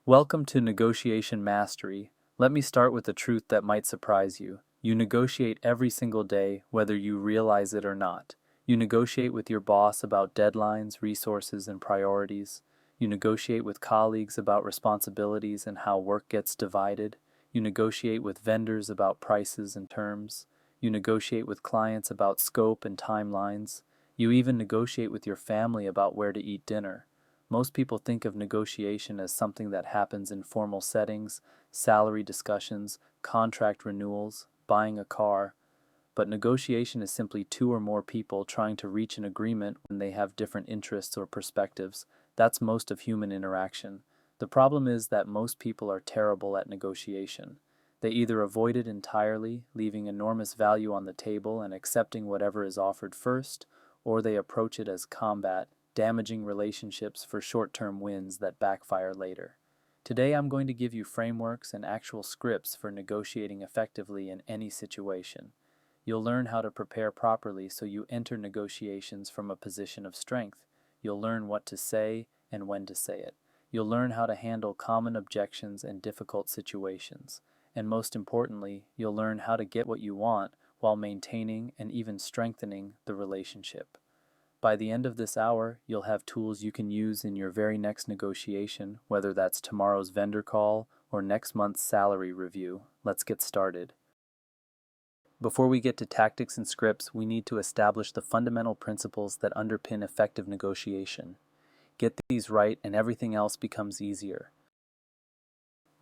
Welcome to Negotiation Mastery. Let me start with a truth that might surprise you. You negotiate every single day, whether you realize it or not. You negotiate with your boss about deadlines, resources, and priorities. You negotiate with colleagues about responsibilities and how work gets divided. You negotiate with vendors about prices and terms. You negotiate with clients about scope and timelines. You even negotiate with your family about where to eat dinner. Most people think of negotiation as something that happens in formal settings, salary discussions, contract renewals, buying a car, but negotiation is simply two or more people trying to reach an agreement when they have different interests or perspectives. That's most of human interaction. The problem is that most people are terrible at negotiation. They either avoid it entirely, leaving enormous value on the table and accepting whatever is offered first, or they approach it as combat, damaging relationships for short-term wins that backfire later. Today I'm going to give you frameworks and actual scripts for negotiating effectively in any situation. You'll learn how to prepare properly so you enter negotiations from a position of strength. You'll learn what to say and when to say it. You'll learn how to handle common objections and difficult situations. And most importantly, you'll learn how to get what you want while maintaining and even strengthening the relationship. By the end of this hour, you'll have tools you can use in your very next negotiation, whether that's tomorrow's vendor call or next month's salary review. Let's get started. Before we get to tactics and scripts, we need to establish the fundamental principles that underpin effective negotiation. Get these right and everything else becomes easier.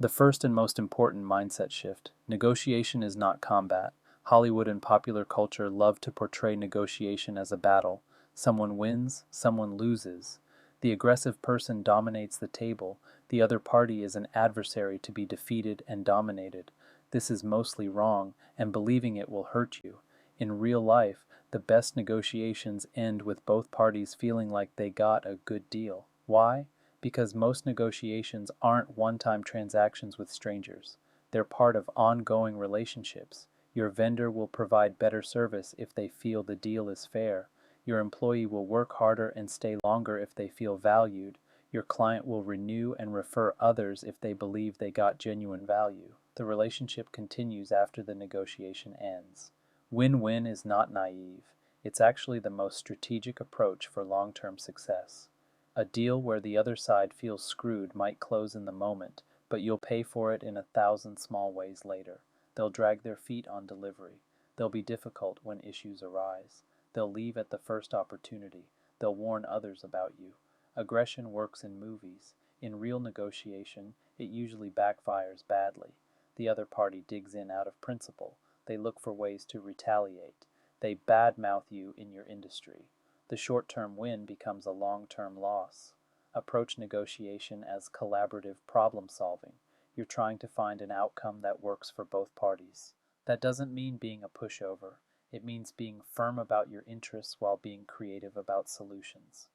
The first and most important mindset shift: negotiation is not combat. Hollywood and popular culture love to portray negotiation as a battle. Someone wins, someone loses. The aggressive person dominates the table. The other party is an adversary to be defeated and dominated. This is mostly wrong, and believing it will hurt you. In real life, the best negotiations end with both parties feeling like they got a good deal. Why? Because most negotiations aren't one-time transactions with strangers. They're part of ongoing relationships. Your vendor will provide better service if they feel the deal is fair. Your employee will work harder and stay longer if they feel valued. Your client will renew and refer others if they believe they got genuine value. The relationship continues after the negotiation ends. Win-win is not naive. It's actually the most strategic approach for long-term success. A deal where the other side feels screwed might close in the moment, but you'll pay for it in 1,000 small ways later. They'll drag their feet on delivery. They'll be difficult when issues arise. They'll leave at the first opportunity. They'll warn others about you. Aggression works in movies. In real negotiation, it usually backfires badly. The other party digs in out of principle. They look for ways to retaliate. They badmouth you in your industry. The short-term win becomes a long-term loss. Approach negotiation as collaborative problem-solving. You're trying to find an outcome that works for both parties. That doesn't mean being a pushover. It means being firm about your interests while being creative about solutions.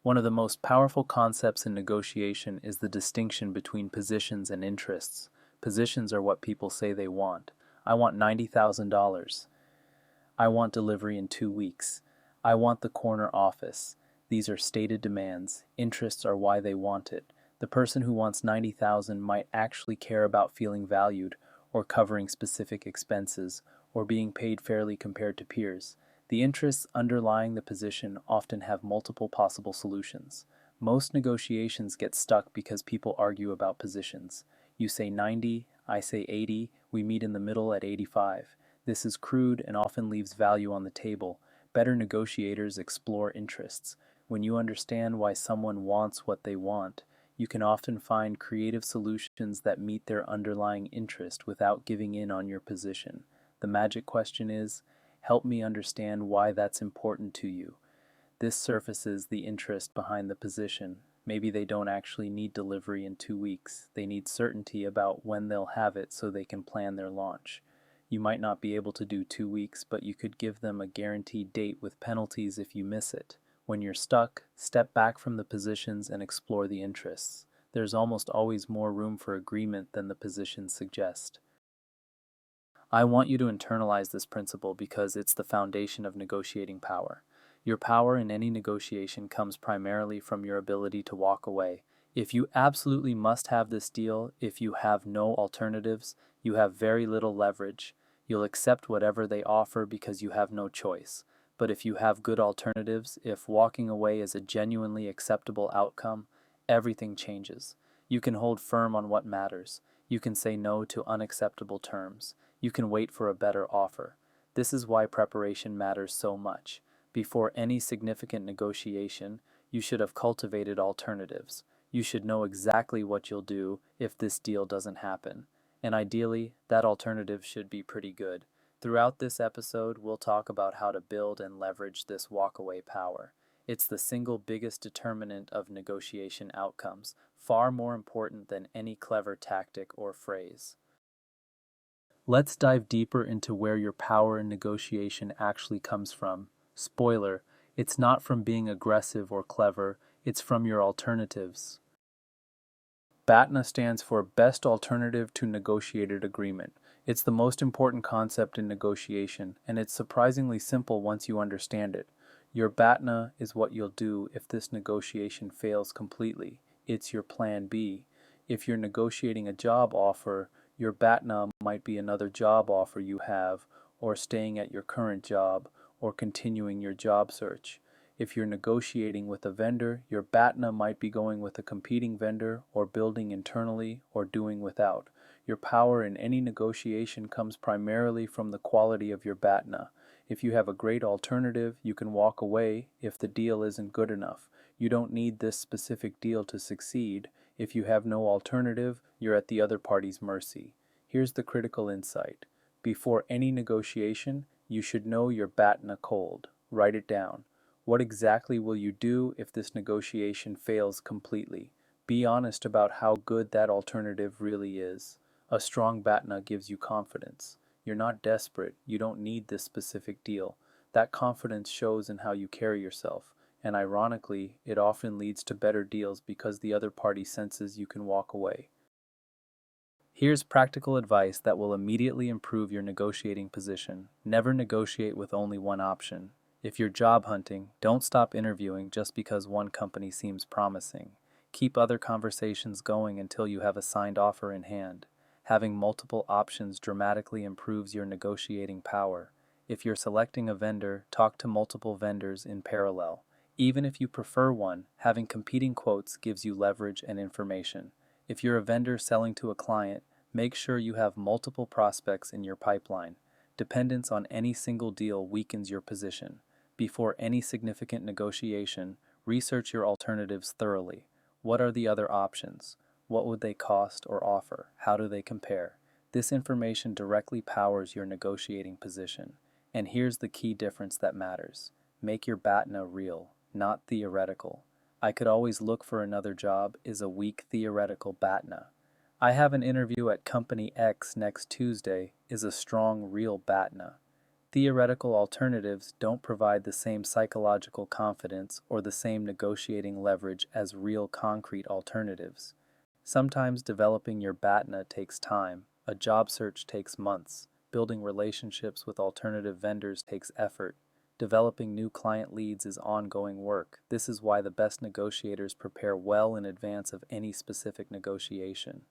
One of the most powerful concepts in negotiation is the distinction between positions and interests. Positions are what people say they want. I want $90,000. I want delivery in 2 weeks. I want the corner office. These are stated demands. Interests are why they want it. The person who wants $90,000 might actually care about feeling valued, or covering specific expenses, or being paid fairly compared to peers. The interests underlying the position often have multiple possible solutions. Most negotiations get stuck because people argue about positions. You say 90, I say 80, we meet in the middle at 85. This is crude and often leaves value on the table. Better negotiators explore interests. When you understand why someone wants what they want, you can often find creative solutions that meet their underlying interest without giving in on your position. The magic question is, help me understand why that's important to you. This surfaces the interest behind the position. Maybe they don't actually need delivery in 2 weeks. They need certainty about when they'll have it so they can plan their launch. You might not be able to do 2 weeks, but you could give them a guaranteed date with penalties if you miss it. When you're stuck, step back from the positions and explore the interests. There's almost always more room for agreement than the positions suggest. I want you to internalize this principle because it's the foundation of negotiating power. Your power in any negotiation comes primarily from your ability to walk away. If you absolutely must have this deal, if you have no alternatives, you have very little leverage. You'll accept whatever they offer because you have no choice. But if you have good alternatives, if walking away is a genuinely acceptable outcome, everything changes. You can hold firm on what matters. You can say no to unacceptable terms. You can wait for a better offer. This is why preparation matters so much. Before any significant negotiation, you should have cultivated alternatives. You should know exactly what you'll do if this deal doesn't happen. And ideally, that alternative should be pretty good. Throughout this episode, we'll talk about how to build and leverage this walkaway power. It's the single biggest determinant of negotiation outcomes, far more important than any clever tactic or phrase. Let's dive deeper into where your power in negotiation actually comes from. Spoiler, it's not from being aggressive or clever, it's from your alternatives. BATNA stands for Best Alternative to Negotiated Agreement. It's the most important concept in negotiation, and it's surprisingly simple once you understand it. Your BATNA is what you'll do if this negotiation fails completely. It's your plan B. If you're negotiating a job offer, your BATNA might be another job offer you have, or staying at your current job, or continuing your job search. If you're negotiating with a vendor, your BATNA might be going with a competing vendor, or building internally, or doing without. Your power in any negotiation comes primarily from the quality of your BATNA. If you have a great alternative, you can walk away if the deal isn't good enough. You don't need this specific deal to succeed. If you have no alternative, you're at the other party's mercy. Here's the critical insight. Before any negotiation, you should know your BATNA cold. Write it down. What exactly will you do if this negotiation fails completely? Be honest about how good that alternative really is. A strong BATNA gives you confidence. You're not desperate. You don't need this specific deal. That confidence shows in how you carry yourself. And ironically, it often leads to better deals because the other party senses you can walk away. Here's practical advice that will immediately improve your negotiating position. Never negotiate with only one option. If you're job hunting, don't stop interviewing just because one company seems promising. Keep other conversations going until you have a signed offer in hand. Having multiple options dramatically improves your negotiating power. If you're selecting a vendor, talk to multiple vendors in parallel. Even if you prefer one, having competing quotes gives you leverage and information. If you're a vendor selling to a client, make sure you have multiple prospects in your pipeline. Dependence on any single deal weakens your position. Before any significant negotiation, research your alternatives thoroughly. What are the other options? What would they cost or offer? How do they compare? This information directly powers your negotiating position. And here's the key difference that matters. Make your BATNA real, not theoretical. I could always look for another job is a weak theoretical BATNA. I have an interview at Company X next Tuesday is a strong real BATNA. Theoretical alternatives don't provide the same psychological confidence or the same negotiating leverage as real concrete alternatives. Sometimes developing your BATNA takes time. A job search takes months. Building relationships with alternative vendors takes effort. Developing new client leads is ongoing work. This is why the best negotiators prepare well in advance of any specific negotiation.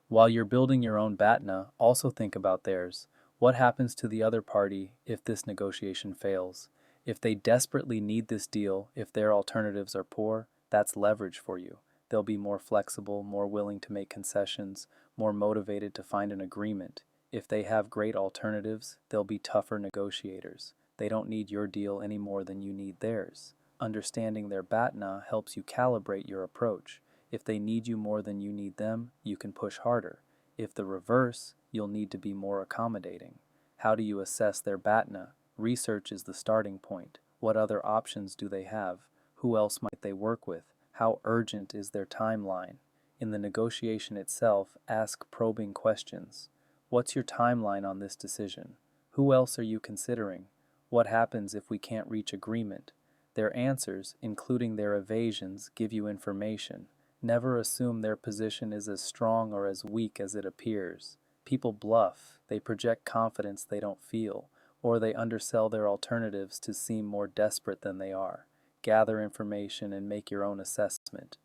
While you're building your own BATNA, also think about theirs. What happens to the other party if this negotiation fails? If they desperately need this deal, if their alternatives are poor, that's leverage for you. They'll be more flexible, more willing to make concessions, more motivated to find an agreement. If they have great alternatives, they'll be tougher negotiators. They don't need your deal any more than you need theirs. Understanding their BATNA helps you calibrate your approach. If they need you more than you need them, you can push harder. If the reverse, you'll need to be more accommodating. How do you assess their BATNA? Research is the starting point. What other options do they have? Who else might they work with? How urgent is their timeline? In the negotiation itself, ask probing questions. What's your timeline on this decision? Who else are you considering? What happens if we can't reach agreement? Their answers, including their evasions, give you information. Never assume their position is as strong or as weak as it appears. People bluff, they project confidence they don't feel, or they undersell their alternatives to seem more desperate than they are. Gather information and make your own assessment.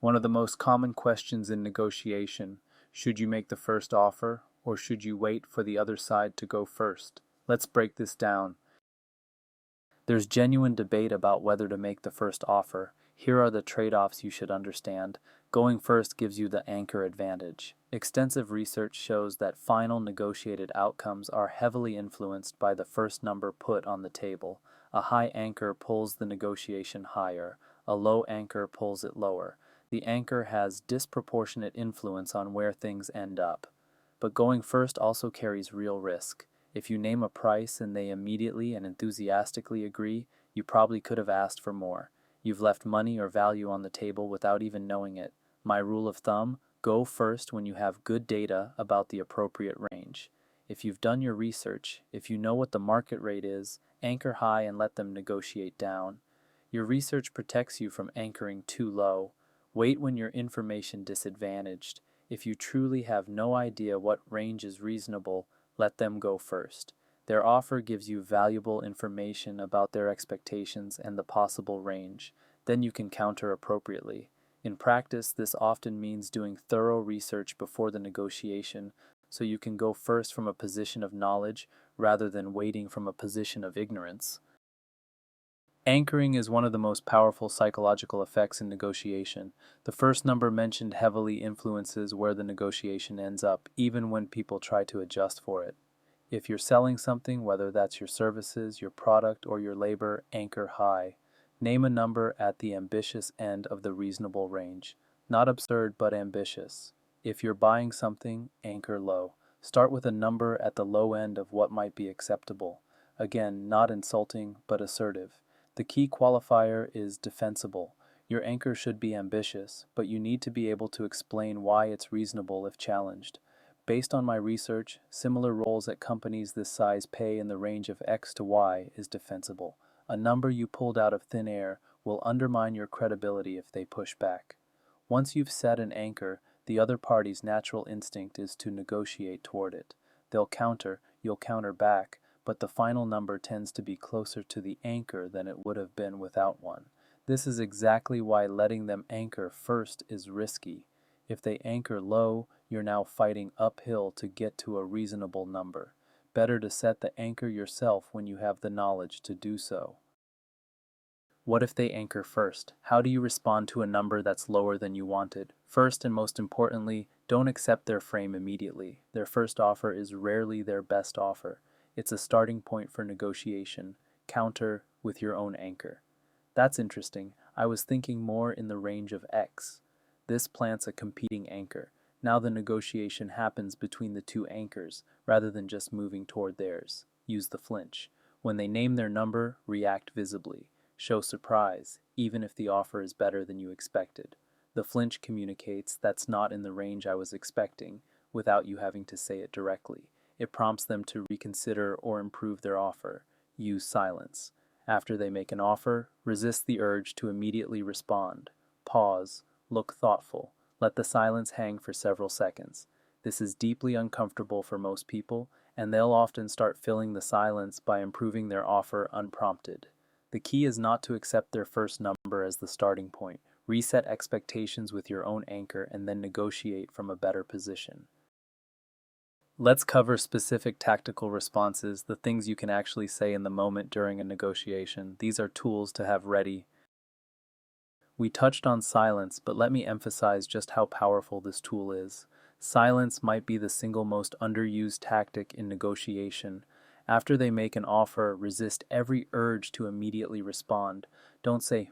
One of the most common questions in negotiation: should you make the first offer or should you wait for the other side to go first? Let's break this down. There's genuine debate about whether to make the first offer. Here are the trade-offs you should understand. Going first gives you the anchor advantage. Extensive research shows that final negotiated outcomes are heavily influenced by the first number put on the table. A high anchor pulls the negotiation higher. A low anchor pulls it lower. The anchor has disproportionate influence on where things end up. But going first also carries real risk. If you name a price and they immediately and enthusiastically agree, you probably could have asked for more. You've left money or value on the table without even knowing it. My rule of thumb: go first when you have good data about the appropriate range. If you've done your research, if you know what the market rate is, anchor high and let them negotiate down. Your research protects you from anchoring too low. Wait when you're information disadvantaged. If you truly have no idea what range is reasonable, let them go first. Their offer gives you valuable information about their expectations and the possible range. Then you can counter appropriately. In practice, this often means doing thorough research before the negotiation, so you can go first from a position of knowledge rather than waiting from a position of ignorance. Anchoring is one of the most powerful psychological effects in negotiation. The first number mentioned heavily influences where the negotiation ends up, even when people try to adjust for it. If you're selling something, whether that's your services, your product, or your labor, anchor high. Name a number at the ambitious end of the reasonable range. Not absurd, but ambitious. If you're buying something, anchor low. Start with a number at the low end of what might be acceptable. Again, not insulting, but assertive. The key qualifier is defensible. Your anchor should be ambitious, but you need to be able to explain why it's reasonable if challenged. Based on my research, similar roles at companies this size pay in the range of X to Y is defensible. A number you pulled out of thin air will undermine your credibility if they push back. Once you've set an anchor, the other party's natural instinct is to negotiate toward it. They'll counter, you'll counter back, but the final number tends to be closer to the anchor than it would have been without one. This is exactly why letting them anchor first is risky. If they anchor low, you're now fighting uphill to get to a reasonable number. Better to set the anchor yourself when you have the knowledge to do so. What if they anchor first? How do you respond to a number that's lower than you wanted? First and most importantly, don't accept their frame immediately. Their first offer is rarely their best offer. It's a starting point for negotiation. Counter with your own anchor. That's interesting. I was thinking more in the range of X. This plants a competing anchor. Now the negotiation happens between the two anchors, rather than just moving toward theirs. Use the flinch. When they name their number, react visibly. Show surprise, even if the offer is better than you expected. The flinch communicates that's not in the range I was expecting, without you having to say it directly. It prompts them to reconsider or improve their offer. Use silence. After they make an offer, resist the urge to immediately respond. Pause. Look thoughtful. Let the silence hang for several seconds. This is deeply uncomfortable for most people, and they'll often start filling the silence by improving their offer unprompted. The key is not to accept their first number as the starting point. Reset expectations with your own anchor and then negotiate from a better position. Let's cover specific tactical responses, the things you can actually say in the moment during a negotiation. These are tools to have ready. We touched on silence, but let me emphasize just how powerful this tool is. Silence might be the single most underused tactic in negotiation. After they make an offer, resist every urge to immediately respond. Don't say,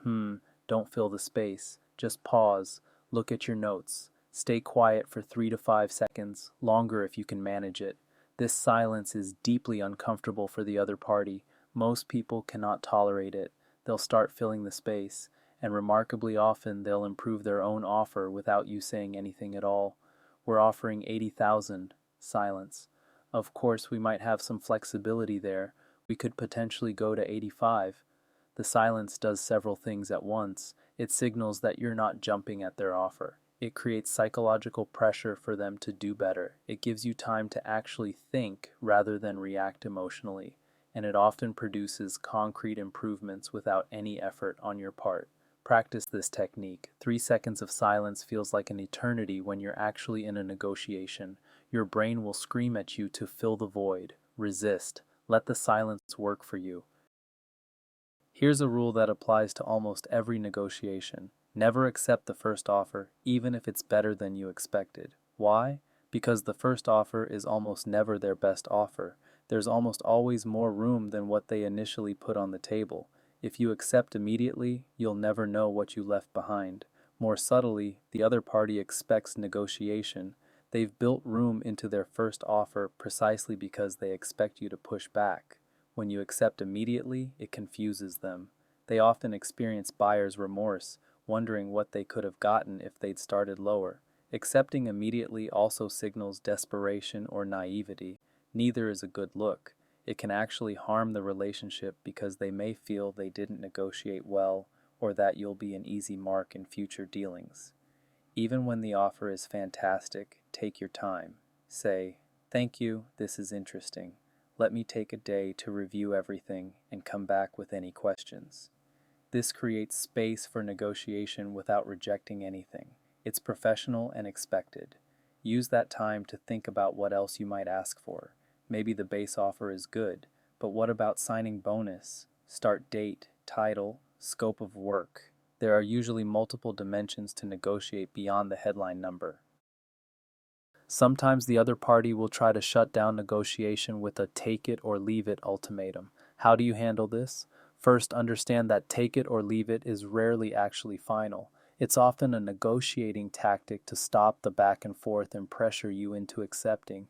don't fill the space. Just pause. Look at your notes. Stay quiet for 3 to 5 seconds, longer if you can manage it. This silence is deeply uncomfortable for the other party. Most people cannot tolerate it. They'll start filling the space, and remarkably often they'll improve their own offer without you saying anything at all. We're offering 80,000. Silence. Of course, we might have some flexibility there. We could potentially go to 85. The silence does several things at once. It signals that you're not jumping at their offer. It creates psychological pressure for them to do better. It gives you time to actually think rather than react emotionally, and it often produces concrete improvements without any effort on your part. Practice this technique. 3 seconds of silence feels like an eternity when you're actually in a negotiation. Your brain will scream at you to fill the void. Resist. Let the silence work for you. Here's a rule that applies to almost every negotiation. Never accept the first offer, even if it's better than you expected. Why? Because the first offer is almost never their best offer. There's almost always more room than what they initially put on the table. If you accept immediately, you'll never know what you left behind. More subtly, the other party expects negotiation. They've built room into their first offer precisely because they expect you to push back. When you accept immediately, it confuses them. They often experience buyer's remorse, wondering what they could have gotten if they'd started lower. Accepting immediately also signals desperation or naivety. Neither is a good look. It can actually harm the relationship because they may feel they didn't negotiate well or that you'll be an easy mark in future dealings. Even when the offer is fantastic, take your time. Say, "Thank you, this is interesting. Let me take a day to review everything and come back with any questions." This creates space for negotiation without rejecting anything. It's professional and expected. Use that time to think about what else you might ask for. Maybe the base offer is good, but what about signing bonus, start date, title, scope of work? There are usually multiple dimensions to negotiate beyond the headline number. Sometimes the other party will try to shut down negotiation with a take it or leave it ultimatum. How do you handle this? First, understand that take it or leave it is rarely actually final. It's often a negotiating tactic to stop the back and forth and pressure you into accepting.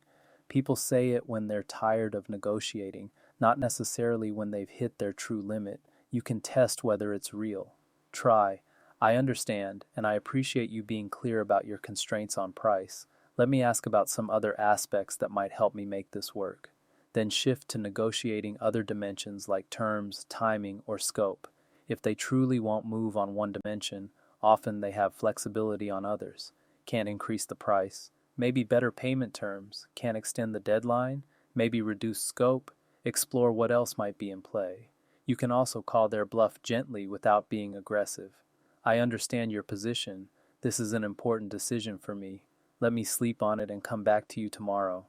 People say it when they're tired of negotiating, not necessarily when they've hit their true limit. You can test whether it's real. Try, "I understand, and I appreciate you being clear about your constraints on price. Let me ask about some other aspects that might help me make this work." Then shift to negotiating other dimensions like terms, timing, or scope. If they truly won't move on one dimension, often they have flexibility on others. Can't increase the price. Maybe better payment terms. Can't extend the deadline. Maybe reduce scope. Explore what else might be in play. You can also call their bluff gently without being aggressive. "I understand your position. This is an important decision for me. Let me sleep on it and come back to you tomorrow."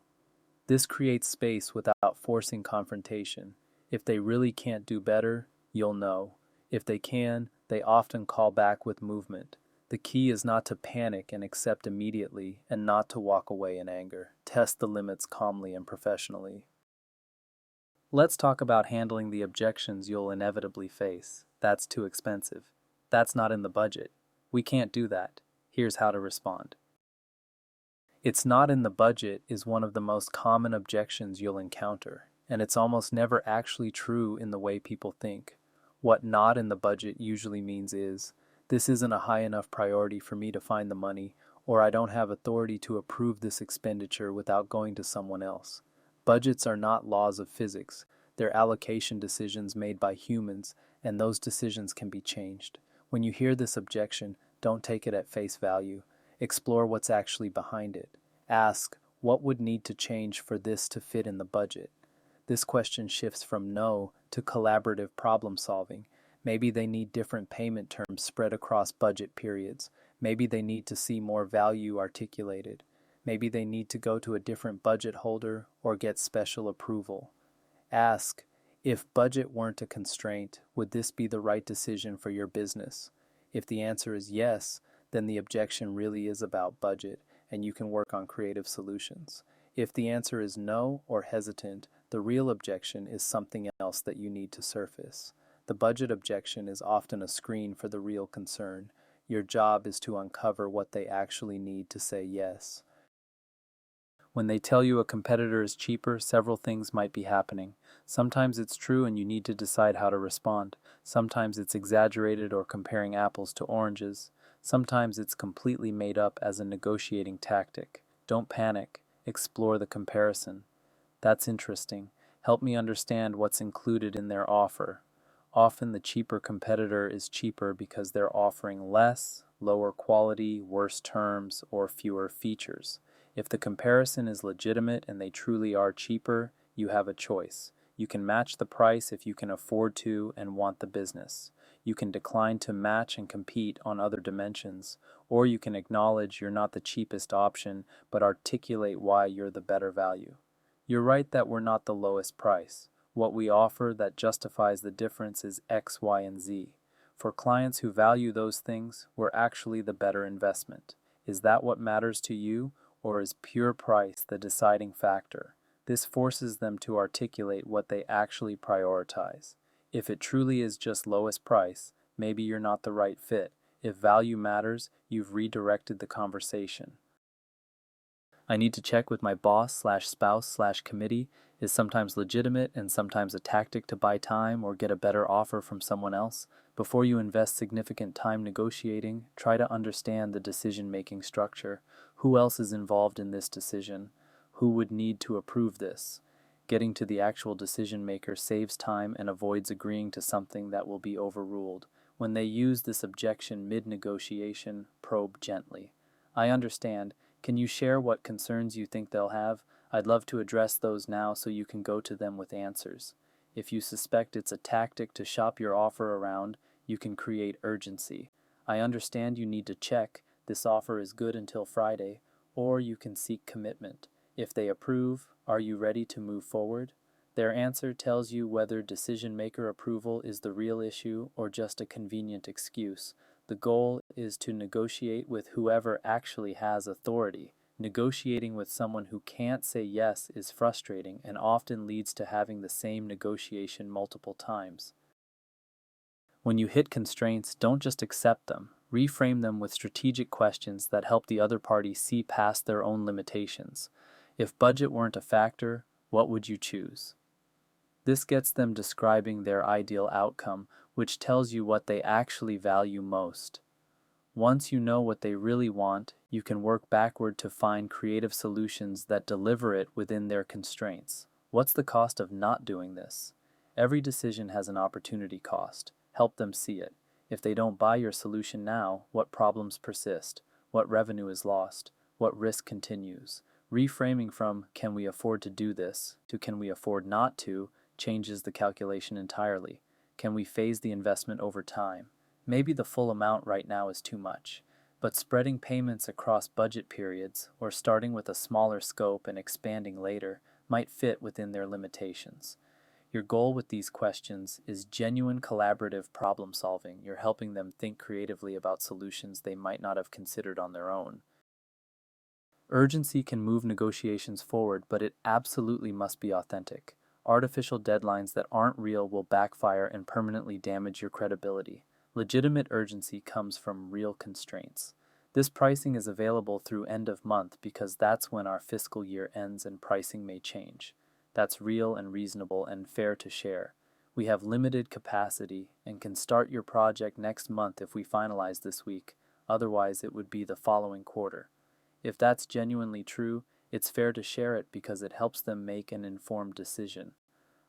This creates space without forcing confrontation. If they really can't do better, you'll know. If they can, they often call back with movement. The key is not to panic and accept immediately and not to walk away in anger. Test the limits calmly and professionally. Let's talk about handling the objections you'll inevitably face. "That's too expensive. That's not in the budget. We can't do that." Here's how to respond. "It's not in the budget" is one of the most common objections you'll encounter, and it's almost never actually true in the way people think. What "not in the budget" usually means is, "This isn't a high enough priority for me to find the money," or "I don't have authority to approve this expenditure without going to someone else." Budgets are not laws of physics. They're allocation decisions made by humans, and those decisions can be changed. When you hear this objection, don't take it at face value. Explore what's actually behind it. Ask, "What would need to change for this to fit in the budget?" This question shifts from no to collaborative problem solving. Maybe they need different payment terms spread across budget periods. Maybe they need to see more value articulated. Maybe they need to go to a different budget holder or get special approval. Ask, "If budget weren't a constraint, would this be the right decision for your business?" If the answer is yes, then the objection really is about budget, and you can work on creative solutions. If the answer is no or hesitant, the real objection is something else that you need to surface. The budget objection is often a screen for the real concern. Your job is to uncover what they actually need to say yes. When they tell you a competitor is cheaper, several things might be happening. Sometimes it's true and you need to decide how to respond. Sometimes it's exaggerated or comparing apples to oranges. Sometimes it's completely made up as a negotiating tactic. Don't panic. Explore the comparison. "That's interesting. Help me understand what's included in their offer." Often the cheaper competitor is cheaper because they're offering less, lower quality, worse terms, or fewer features. If the comparison is legitimate and they truly are cheaper, you have a choice. You can match the price if you can afford to and want the business. You can decline to match and compete on other dimensions, or you can acknowledge you're not the cheapest option, but articulate why you're the better value. You're right that we're not the lowest price. What we offer that justifies the difference is X, Y, and Z. For clients who value those things, we're actually the better investment. Is that what matters to you, or is pure price the deciding factor? This forces them to articulate what they actually prioritize. If it truly is just lowest price, maybe you're not the right fit. If value matters, you've redirected the conversation. I need to check with my boss/spouse/committee is sometimes legitimate and sometimes a tactic to buy time or get a better offer from someone else. Before you invest significant time negotiating, try to understand the decision-making structure. Who else is involved in this decision? Who would need to approve this? Getting to the actual decision maker saves time and avoids agreeing to something that will be overruled. When they use this objection mid-negotiation, probe gently. I understand. Can you share what concerns you think they'll have? I'd love to address those now so you can go to them with answers. If you suspect it's a tactic to shop your offer around, you can create urgency. I understand you need to check. This offer is good until Friday, or you can seek commitment. If they approve, are you ready to move forward? Their answer tells you whether decision-maker approval is the real issue or just a convenient excuse. The goal is to negotiate with whoever actually has authority. Negotiating with someone who can't say yes is frustrating and often leads to having the same negotiation multiple times. When you hit constraints, don't just accept them. Reframe them with strategic questions that help the other party see past their own limitations. If budget weren't a factor, what would you choose? This gets them describing their ideal outcome, which tells you what they actually value most. Once you know what they really want, you can work backward to find creative solutions that deliver it within their constraints. What's the cost of not doing this? Every decision has an opportunity cost. Help them see it. If they don't buy your solution now, what problems persist? What revenue is lost? What risk continues? Reframing from "can we afford to do this" to "can we afford not to" changes the calculation entirely. Can we phase the investment over time? Maybe the full amount right now is too much, but spreading payments across budget periods or starting with a smaller scope and expanding later might fit within their limitations. Your goal with these questions is genuine collaborative problem solving. You're helping them think creatively about solutions they might not have considered on their own. Urgency can move negotiations forward, but it absolutely must be authentic. Artificial deadlines that aren't real will backfire and permanently damage your credibility. Legitimate urgency comes from real constraints. This pricing is available through end of month because that's when our fiscal year ends and pricing may change. That's real and reasonable and fair to share. We have limited capacity and can start your project next month if we finalize this week. Otherwise, it would be the following quarter. If that's genuinely true, it's fair to share it because it helps them make an informed decision.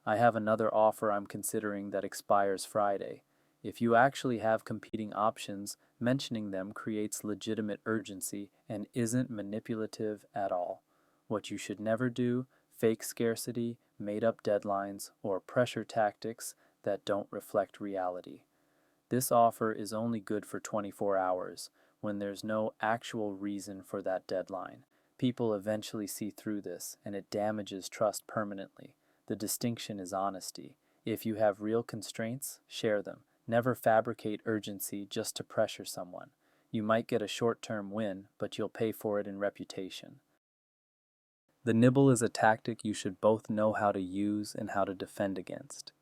I have another offer I'm considering that expires Friday. If you actually have competing options, mentioning them creates legitimate urgency and isn't manipulative at all. What you should never do: fake scarcity, made-up deadlines, or pressure tactics that don't reflect reality. This offer is only good for 24 hours, when there's no actual reason for that deadline. People eventually see through this, and it damages trust permanently. The distinction is honesty. If you have real constraints, share them. Never fabricate urgency just to pressure someone. You might get a short-term win, but you'll pay for it in reputation. The nibble is a tactic you should both know how to use and how to defend against.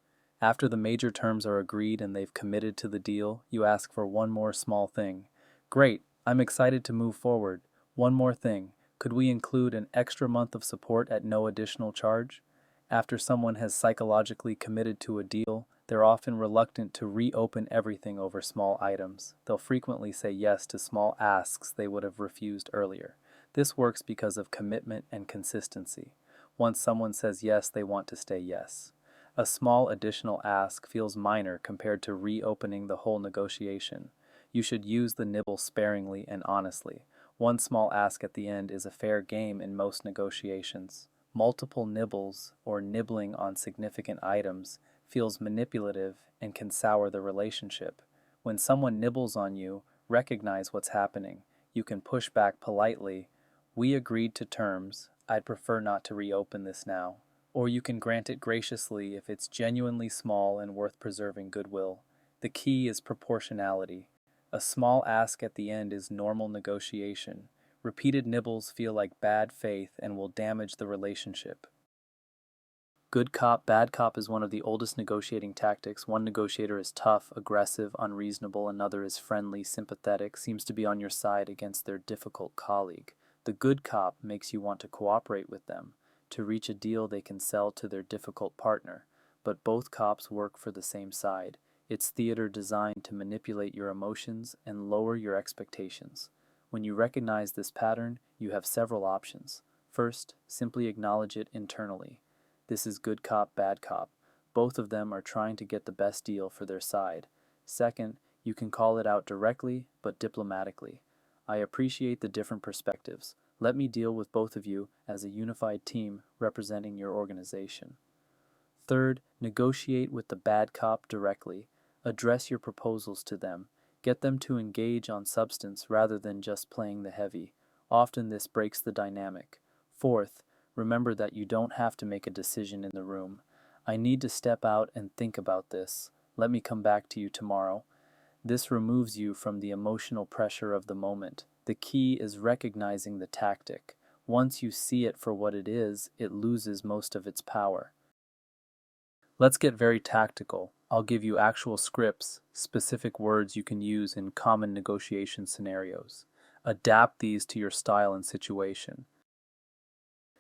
After the major terms are agreed and they've committed to the deal, you ask for one more small thing. Great, I'm excited to move forward. One more thing. Could we include an extra month of support at no additional charge? After someone has psychologically committed to a deal, they're often reluctant to reopen everything over small items. They'll frequently say yes to small asks they would have refused earlier. This works because of commitment and consistency. Once someone says yes, they want to stay yes. A small additional ask feels minor compared to reopening the whole negotiation. You should use the nibble sparingly and honestly. One small ask at the end is a fair game in most negotiations. Multiple nibbles, or nibbling on significant items, feels manipulative and can sour the relationship. When someone nibbles on you, recognize what's happening. You can push back politely. We agreed to terms. I'd prefer not to reopen this now. Or you can grant it graciously if it's genuinely small and worth preserving goodwill. The key is proportionality. A small ask at the end is normal negotiation. Repeated nibbles feel like bad faith and will damage the relationship. Good cop, bad cop is one of the oldest negotiating tactics. One negotiator is tough, aggressive, unreasonable. Another is friendly, sympathetic, seems to be on your side against their difficult colleague. The good cop makes you want to cooperate with them, to reach a deal they can sell to their difficult partner. But both cops work for the same side. It's theater designed to manipulate your emotions and lower your expectations. When you recognize this pattern, you have several options. First, simply acknowledge it internally. This is good cop, bad cop. Both of them are trying to get the best deal for their side. Second, you can call it out directly but diplomatically. I appreciate the different perspectives. Let me deal with both of you as a unified team representing your organization. Third, negotiate with the bad cop directly. Address your proposals to them. Get them to engage on substance rather than just playing the heavy. Often this breaks the dynamic. Fourth, remember that you don't have to make a decision in the room. I need to step out and think about this. Let me come back to you tomorrow. This removes you from the emotional pressure of the moment. The key is recognizing the tactic. Once you see it for what it is, it loses most of its power. Let's get very tactical. I'll give you actual scripts, specific words you can use in common negotiation scenarios. Adapt these to your style and situation.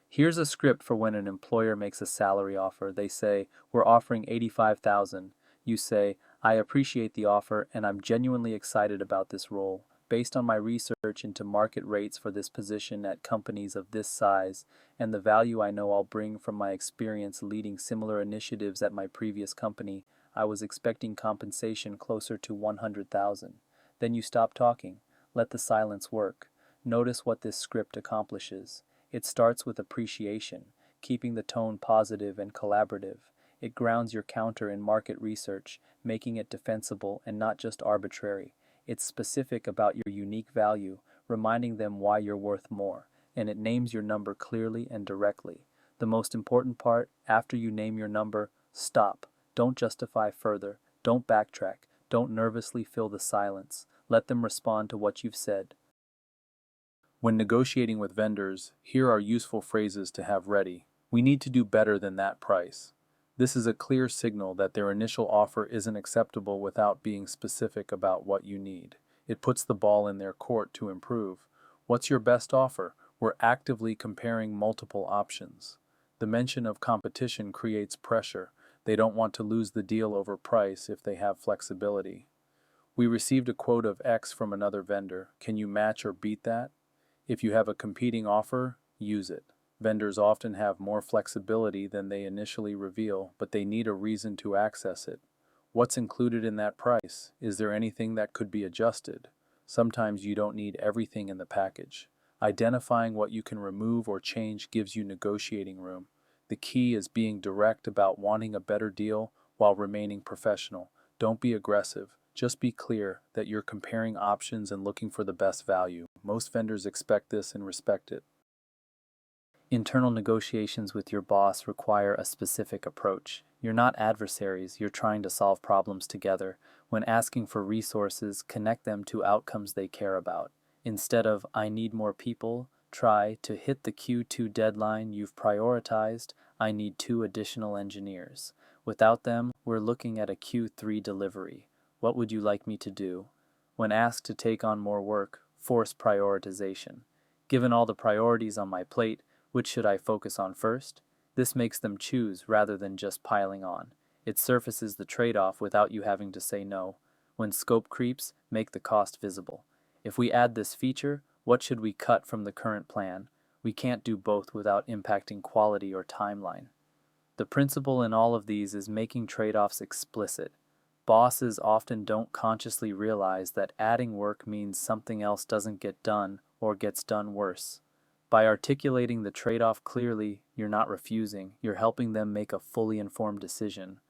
Here's a script for when an employer makes a salary offer. They say, "We're offering 85,000." You say, "I appreciate the offer and I'm genuinely excited about this role. Based on my research into market rates for this position at companies of this size and the value I know I'll bring from my experience leading similar initiatives at my previous company, I was expecting compensation closer to 100,000." Then you stop talking. Let the silence work. Notice what this script accomplishes. It starts with appreciation, keeping the tone positive and collaborative. It grounds your counter in market research, making it defensible and not just arbitrary. It's specific about your unique value, reminding them why you're worth more, and it names your number clearly and directly. The most important part, after you name your number, stop. Don't justify further. Don't backtrack. Don't nervously fill the silence. Let them respond to what you've said. When negotiating with vendors, here are useful phrases to have ready. "We need to do better than that price." This is a clear signal that their initial offer isn't acceptable without being specific about what you need. It puts the ball in their court to improve. "What's your best offer?" We're actively comparing multiple options. The mention of competition creates pressure. They don't want to lose the deal over price if they have flexibility. "We received a quote of X from another vendor. Can you match or beat that?" If you have a competing offer, use it. Vendors often have more flexibility than they initially reveal, but they need a reason to access it. "What's included in that price? Is there anything that could be adjusted?" Sometimes you don't need everything in the package. Identifying what you can remove or change gives you negotiating room. The key is being direct about wanting a better deal while remaining professional. Don't be aggressive. Just be clear that you're comparing options and looking for the best value. Most vendors expect this and respect it. Internal negotiations with your boss require a specific approach. You're not adversaries, you're trying to solve problems together. When asking for resources, connect them to outcomes they care about. Instead of, "I need more people," try to hit the Q2 deadline you've prioritized. "I need 2 additional engineers. Without them, we're looking at a Q3 delivery. What would you like me to do?" When asked to take on more work, force prioritization. "Given all the priorities on my plate, which should I focus on first?" This makes them choose rather than just piling on. It surfaces the trade-off without you having to say no. When scope creeps, make the cost visible. "If we add this feature, what should we cut from the current plan?" We can't do both without impacting quality or timeline. The principle in all of these is making trade-offs explicit. Bosses often don't consciously realize that adding work means something else doesn't get done or gets done worse. By articulating the trade-off clearly, you're not refusing, you're helping them make a fully informed decision.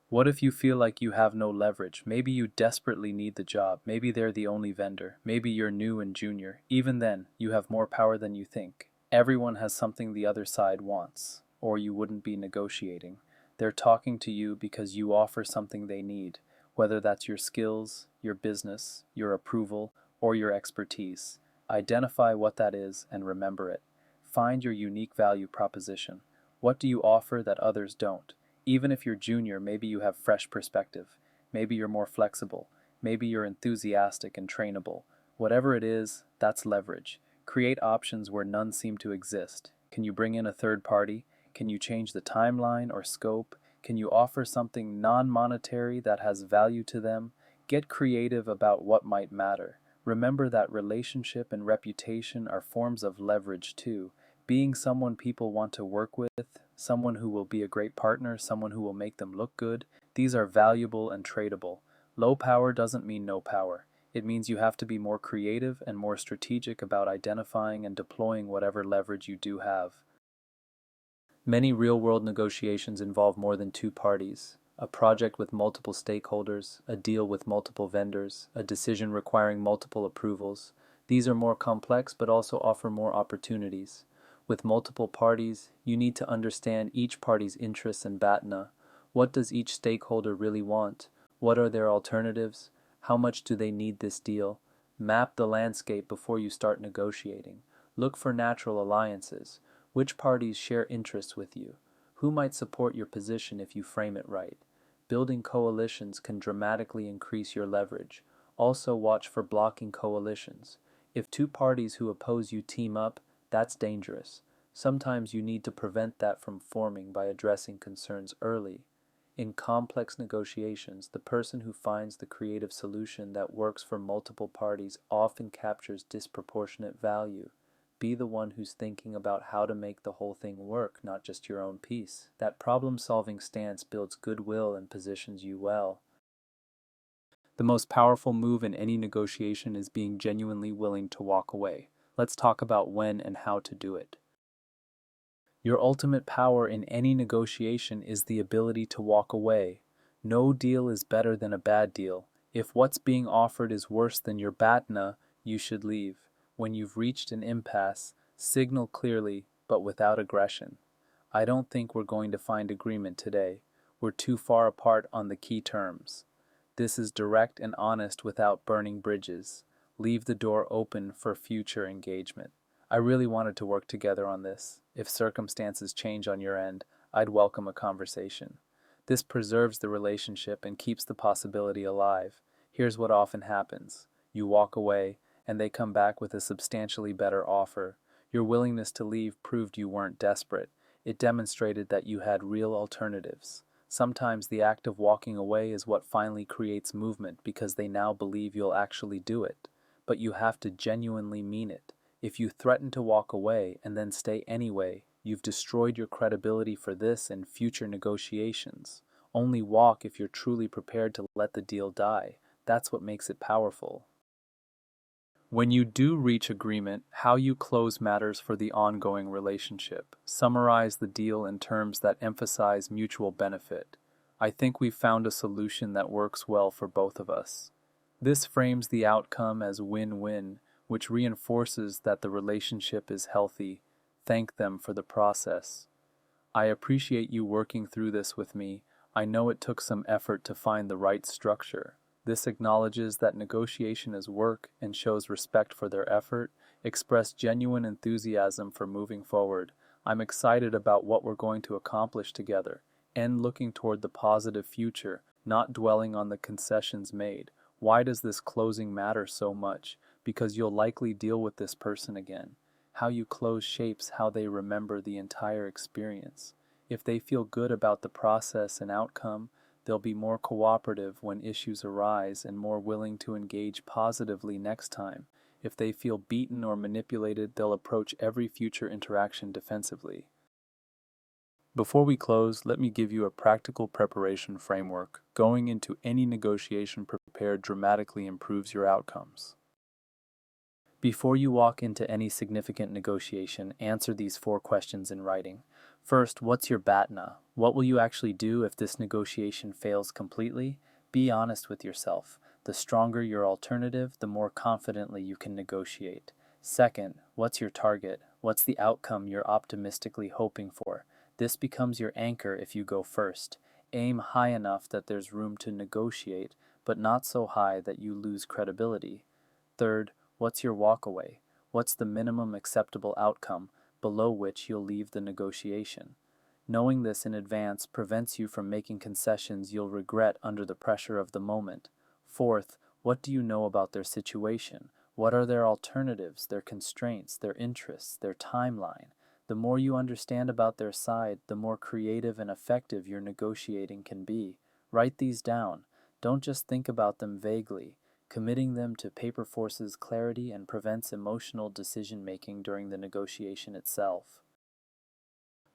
What if you feel like you have no leverage? Maybe you desperately need the job. Maybe they're the only vendor. Maybe you're new and junior. Even then, you have more power than you think. Everyone has something the other side wants, or you wouldn't be negotiating. They're talking to you because you offer something they need, whether that's your skills, your business, your approval, or your expertise. Identify what that is and remember it. Find your unique value proposition. What do you offer that others don't? Even if you're junior, maybe you have fresh perspective. Maybe you're more flexible. Maybe you're enthusiastic and trainable. Whatever it is, that's leverage. Create options where none seem to exist. Can you bring in a third party? Can you change the timeline or scope? Can you offer something non-monetary that has value to them? Get creative about what might matter. Remember that relationship and reputation are forms of leverage too. Being someone people want to work with, someone who will be a great partner, someone who will make them look good, these are valuable and tradable. Low power doesn't mean no power. It means you have to be more creative and more strategic about identifying and deploying whatever leverage you do have. Many real-world negotiations involve more than two parties. A project with multiple stakeholders, a deal with multiple vendors, a decision requiring multiple approvals. These are more complex but also offer more opportunities. With multiple parties, you need to understand each party's interests and BATNA. What does each stakeholder really want? What are their alternatives? How much do they need this deal? Map the landscape before you start negotiating. Look for natural alliances. Which parties share interests with you? Who might support your position if you frame it right? Building coalitions can dramatically increase your leverage. Also watch for blocking coalitions. If two parties who oppose you team up, that's dangerous. Sometimes you need to prevent that from forming by addressing concerns early. In complex negotiations, the person who finds the creative solution that works for multiple parties often captures disproportionate value. Be the one who's thinking about how to make the whole thing work, not just your own piece. That problem-solving stance builds goodwill and positions you well. The most powerful move in any negotiation is being genuinely willing to walk away. Let's talk about when and how to do it. Your ultimate power in any negotiation is the ability to walk away. No deal is better than a bad deal. If what's being offered is worse than your BATNA, you should leave. When you've reached an impasse, signal clearly, but without aggression. I don't think we're going to find agreement today. We're too far apart on the key terms. This is direct and honest without burning bridges. Leave the door open for future engagement. I really wanted to work together on this. If circumstances change on your end, I'd welcome a conversation. This preserves the relationship and keeps the possibility alive. Here's what often happens. You walk away, and they come back with a substantially better offer. Your willingness to leave proved you weren't desperate. It demonstrated that you had real alternatives. Sometimes the act of walking away is what finally creates movement because they now believe you'll actually do it. But you have to genuinely mean it. If you threaten to walk away and then stay anyway, you've destroyed your credibility for this and future negotiations. Only walk if you're truly prepared to let the deal die. That's what makes it powerful. When you do reach agreement, how you close matters for the ongoing relationship. Summarize the deal in terms that emphasize mutual benefit. I think we've found a solution that works well for both of us. This frames the outcome as win-win, which reinforces that the relationship is healthy. Thank them for the process. I appreciate you working through this with me. I know it took some effort to find the right structure. This acknowledges that negotiation is work and shows respect for their effort. Express genuine enthusiasm for moving forward. I'm excited about what we're going to accomplish together, and looking toward the positive future, not dwelling on the concessions made. Why does this closing matter so much? Because you'll likely deal with this person again. How you close shapes how they remember the entire experience. If they feel good about the process and outcome, they'll be more cooperative when issues arise and more willing to engage positively next time. If they feel beaten or manipulated, they'll approach every future interaction defensively. Before we close, let me give you a practical preparation framework. Going into any negotiation prepared dramatically improves your outcomes. Before you walk into any significant negotiation, answer these 4 questions in writing. First, what's your BATNA? What will you actually do if this negotiation fails completely? Be honest with yourself. The stronger your alternative, the more confidently you can negotiate. Second, what's your target? What's the outcome you're optimistically hoping for? This becomes your anchor if you go first. Aim high enough that there's room to negotiate, but not so high that you lose credibility. Third, what's your walkaway? What's the minimum acceptable outcome below which you'll leave the negotiation? Knowing this in advance prevents you from making concessions you'll regret under the pressure of the moment. Fourth, what do you know about their situation? What are their alternatives, their constraints, their interests, their timeline? The more you understand about their side, the more creative and effective your negotiating can be. Write these down. Don't just think about them vaguely. Committing them to paper forces clarity and prevents emotional decision-making during the negotiation itself.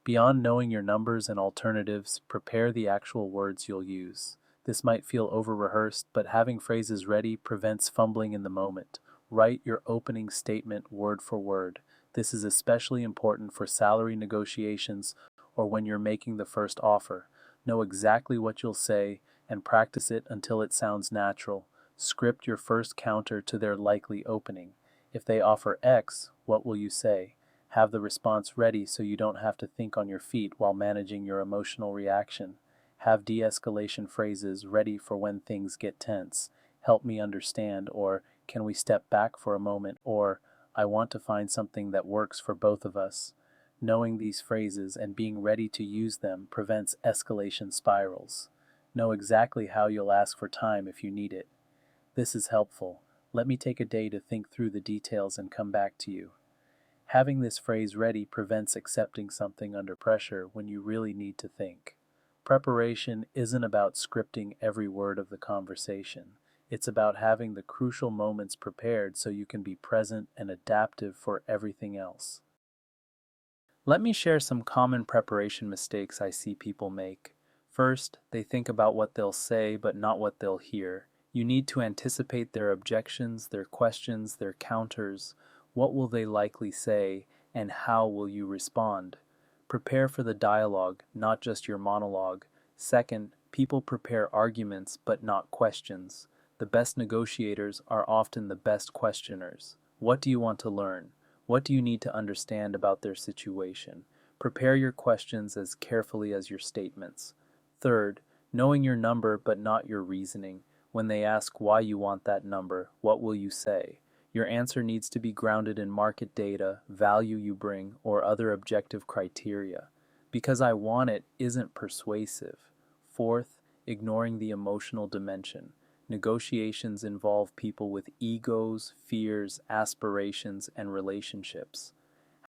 Beyond knowing your numbers and alternatives, prepare the actual words you'll use. This might feel over-rehearsed, but having phrases ready prevents fumbling in the moment. Write your opening statement word for word. This is especially important for salary negotiations or when you're making the first offer. Know exactly what you'll say and practice it until it sounds natural. Script your first counter to their likely opening. If they offer X, what will you say? Have the response ready so you don't have to think on your feet while managing your emotional reaction. Have de-escalation phrases ready for when things get tense. Help me understand, or can we step back for a moment, or I want to find something that works for both of us. Knowing these phrases and being ready to use them prevents escalation spirals. Know exactly how you'll ask for time if you need it. This is helpful. Let me take a day to think through the details and come back to you. Having this phrase ready prevents accepting something under pressure when you really need to think. Preparation isn't about scripting every word of the conversation. It's about having the crucial moments prepared so you can be present and adaptive for everything else. Let me share some common preparation mistakes I see people make. First, they think about what they'll say but not what they'll hear. You need to anticipate their objections, their questions, their counters. What will they likely say, and how will you respond? Prepare for the dialogue, not just your monologue. Second, people prepare arguments but not questions. The best negotiators are often the best questioners. What do you want to learn? What do you need to understand about their situation? Prepare your questions as carefully as your statements. Third, knowing your number but not your reasoning. When they ask why you want that number, what will you say? Your answer needs to be grounded in market data, value you bring, or other objective criteria. Because I want it isn't persuasive. Fourth, ignoring the emotional dimension. Negotiations involve people with egos, fears, aspirations, and relationships.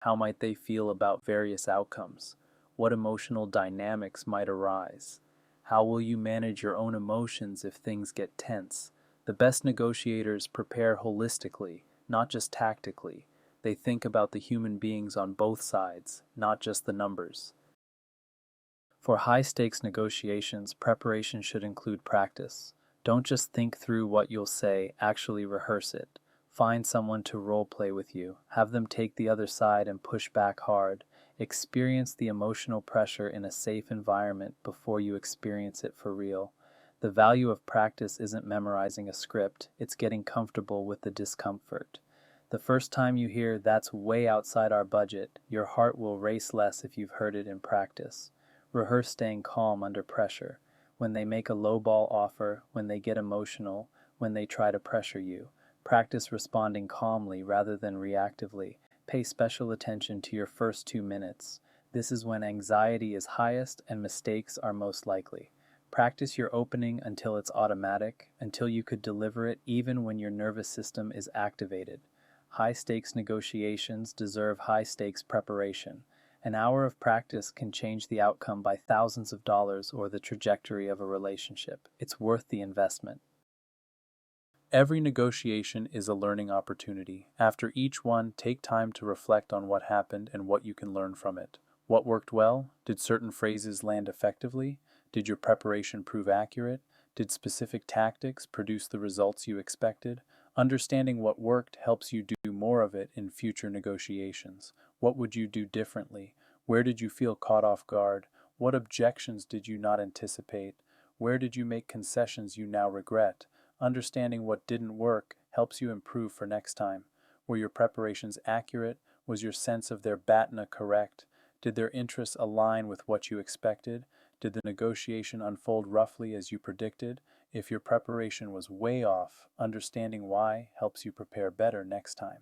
How might they feel about various outcomes? What emotional dynamics might arise? How will you manage your own emotions if things get tense? The best negotiators prepare holistically, not just tactically. They think about the human beings on both sides, not just the numbers. For high-stakes negotiations, preparation should include practice. Don't just think through what you'll say, actually rehearse it. Find someone to role-play with you. Have them take the other side and push back hard. Experience the emotional pressure in a safe environment before you experience it for real. The value of practice isn't memorizing a script, it's getting comfortable with the discomfort. The first time you hear, "That's way outside our budget," your heart will race less if you've heard it in practice. Rehearse staying calm under pressure. When they make a lowball offer, when they get emotional, when they try to pressure you. Practice responding calmly rather than reactively. Pay special attention to your first 2 minutes. This is when anxiety is highest and mistakes are most likely. Practice your opening until it's automatic, until you could deliver it even when your nervous system is activated. High-stakes negotiations deserve high-stakes preparation. An hour of practice can change the outcome by thousands of dollars or the trajectory of a relationship. It's worth the investment. Every negotiation is a learning opportunity. After each one, take time to reflect on what happened and what you can learn from it. What worked well? Did certain phrases land effectively? Did your preparation prove accurate? Did specific tactics produce the results you expected? Understanding what worked helps you do more of it in future negotiations. What would you do differently? Where did you feel caught off guard? What objections did you not anticipate? Where did you make concessions you now regret? Understanding what didn't work helps you improve for next time. Were your preparations accurate? Was your sense of their BATNA correct? Did their interests align with what you expected? Did the negotiation unfold roughly as you predicted? If your preparation was way off, understanding why helps you prepare better next time.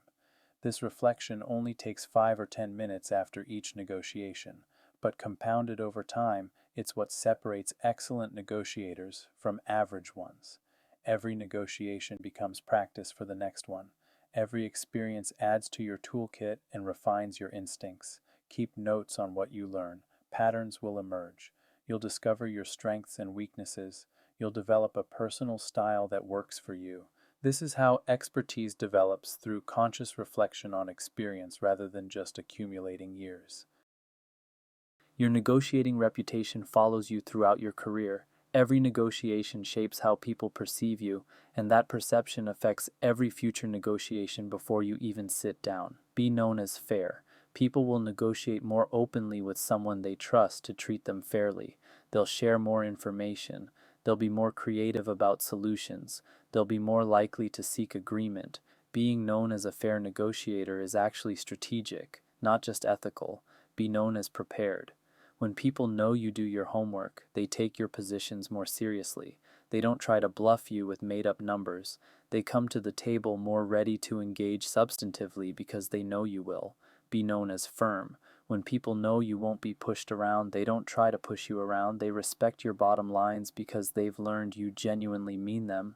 This reflection only takes 5 or 10 minutes after each negotiation, but compounded over time, it's what separates excellent negotiators from average ones. Every negotiation becomes practice for the next one. Every experience adds to your toolkit and refines your instincts. Keep notes on what you learn. Patterns will emerge. You'll discover your strengths and weaknesses. You'll develop a personal style that works for you. This is how expertise develops through conscious reflection on experience rather than just accumulating years. Your negotiating reputation follows you throughout your career. Every negotiation shapes how people perceive you, and that perception affects every future negotiation before you even sit down. Be known as fair. People will negotiate more openly with someone they trust to treat them fairly. They'll share more information. They'll be more creative about solutions. They'll be more likely to seek agreement. Being known as a fair negotiator is actually strategic, not just ethical. Be known as prepared. When people know you do your homework, they take your positions more seriously. They don't try to bluff you with made-up numbers. They come to the table more ready to engage substantively because they know you will. Be known as firm. When people know you won't be pushed around, they don't try to push you around. They respect your bottom lines because they've learned you genuinely mean them.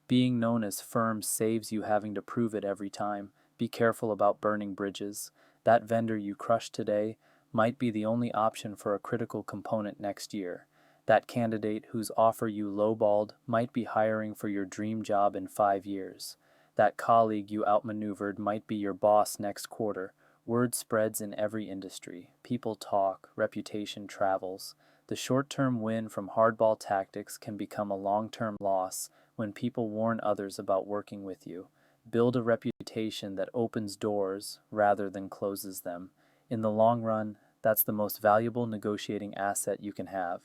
Being known as firm saves you having to prove it every time. Be careful about burning bridges. That vendor you crushed today might be the only option for a critical component next year. That candidate whose offer you lowballed might be hiring for your dream job in 5 years. That colleague you outmaneuvered might be your boss next quarter. Word spreads in every industry. People talk, reputation travels. The short-term win from hardball tactics can become a long-term loss when people warn others about working with you. Build a reputation that opens doors rather than closes them. In the long run, that's the most valuable negotiating asset you can have.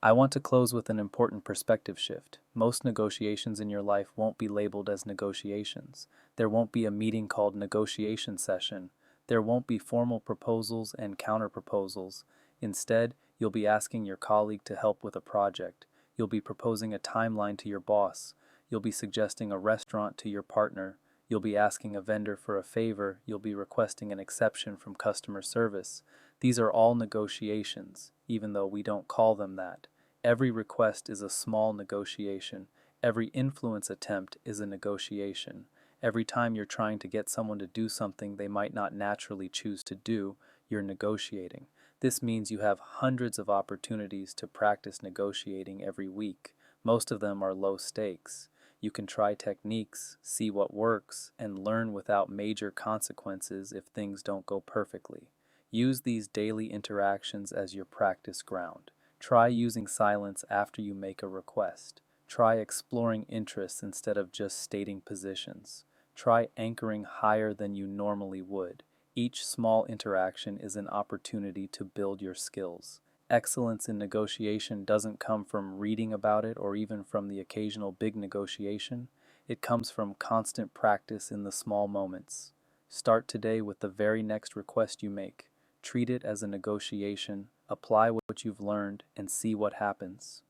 I want to close with an important perspective shift. Most negotiations in your life won't be labeled as negotiations. There won't be a meeting called negotiation session. There won't be formal proposals and counter-proposals. Instead, you'll be asking your colleague to help with a project. You'll be proposing a timeline to your boss. You'll be suggesting a restaurant to your partner. You'll be asking a vendor for a favor. You'll be requesting an exception from customer service. These are all negotiations, even though we don't call them that. Every request is a small negotiation. Every influence attempt is a negotiation. Every time you're trying to get someone to do something they might not naturally choose to do, you're negotiating. This means you have hundreds of opportunities to practice negotiating every week. Most of them are low stakes. You can try techniques, see what works, and learn without major consequences if things don't go perfectly. Use these daily interactions as your practice ground. Try using silence after you make a request. Try exploring interests instead of just stating positions. Try anchoring higher than you normally would. Each small interaction is an opportunity to build your skills. Excellence in negotiation doesn't come from reading about it or even from the occasional big negotiation. It comes from constant practice in the small moments. Start today with the very next request you make. Treat it as a negotiation, apply what you've learned, and see what happens.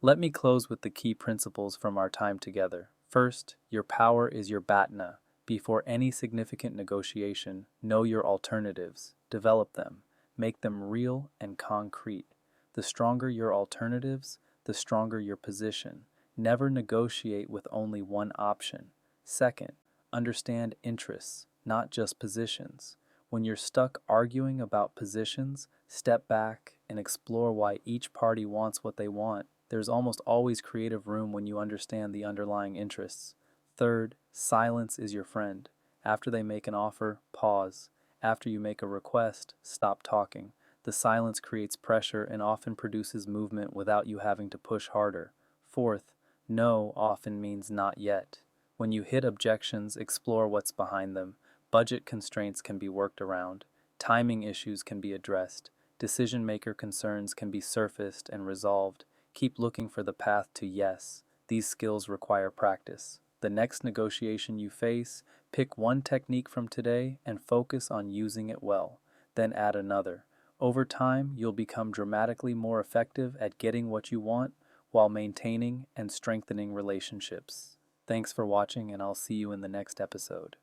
Let me close with the key principles from our time together. First, your power is your BATNA. Before any significant negotiation, know your alternatives, develop them, make them real and concrete. The stronger your alternatives, the stronger your position. Never negotiate with only one option. Second, understand interests, not just positions. When you're stuck arguing about positions, step back and explore why each party wants what they want. There's almost always creative room when you understand the underlying interests. Third, silence is your friend. After they make an offer, pause. After you make a request, stop talking. The silence creates pressure and often produces movement without you having to push harder. Fourth, no often means not yet. When you hit objections, explore what's behind them. Budget constraints can be worked around. Timing issues can be addressed. Decision maker concerns can be surfaced and resolved. Keep looking for the path to yes. These skills require practice. The next negotiation you face, pick one technique from today and focus on using it well. Then add another. Over time, you'll become dramatically more effective at getting what you want while maintaining and strengthening relationships. Thanks for watching, and I'll see you in the next episode.